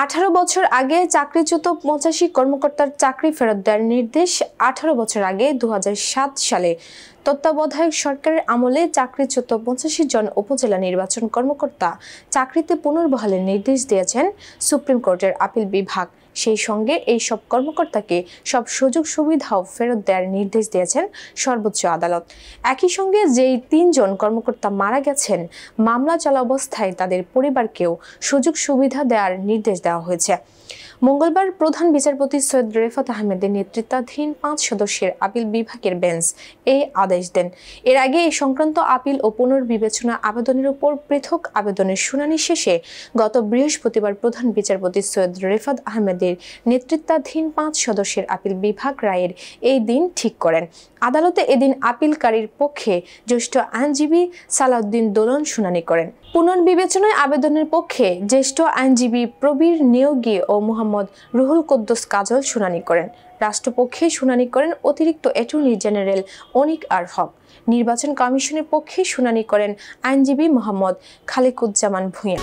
18 বছর আগে চাকরিচ্যুত 85 কর্মকর্তার চাকরি ফেরত দেওয়ার নির্দেশ। 18 বছর আগে 2007 সালে তত্ত্বাবধায়ক সরকারের আমলে চাকরিচ্যুত 85 জন উপজেলা নির্বাচন কর্মকর্তা চাকরিতে পুনর্বহালের নির্দেশ দিয়েছেন সুপ্রিম কোর্টের আপিল বিভাগ। সেই সঙ্গে এই সব কর্মকর্তাকে সব সুযোগ সুবিধাও ফেরত দেওয়ার নির্দেশ দিয়েছেন সর্বোচ্চ আদালত। একই সঙ্গে যেই 3 জন কর্মকর্তা মারা গেছেন, মামলা চলা অবস্থায় তাদের পরিবারকেও সুযোগ সুবিধা দেওয়ার নির্দেশ দেওয়া হয়েছে। মঙ্গলবার প্রধান বিচারপতি সৈয়দ রেফাত আহমেদের নেতৃত্বাধীন 5 সদস্যের আপিল বিভাগের বেঞ্চ এই আদেশ দেন। এর আগে এই সংক্রান্ত আপিল ও পুনর্বিবেচনা আবেদনের উপর পৃথক আবেদনের শুনানি শেষে গত বৃহস্পতিবার প্রধান বিচারপতি সৈয়দ রেফাত আহমেদের নেতৃত্বাধীন 5 সদস্যের আপিল বিভাগ রায়ের এই দিন ঠিক করেন। আদালতে এদিন আপিলকারীর পক্ষে জ্যেষ্ঠ আইনজীবী সালাউদ্দিন দোলন শুনানি করেন। পুনর্বিবেচনায় আবেদনের পক্ষে জ্যেষ্ঠ আইনজীবী প্রবীর নিয়োগী ও মোহাম্মদ রুহুল কুদ্দুস কাজল শুনানি করেন। রাষ্ট্রপক্ষে শুনানি করেন অতিরিক্ত অ্যাটর্নি জেনারেল অনিক আর হক। নির্বাচন কমিশনের পক্ষে শুনানি করেন আইনজীবী মোহাম্মদ খালিকুজ্জামান ভূঁইয়া।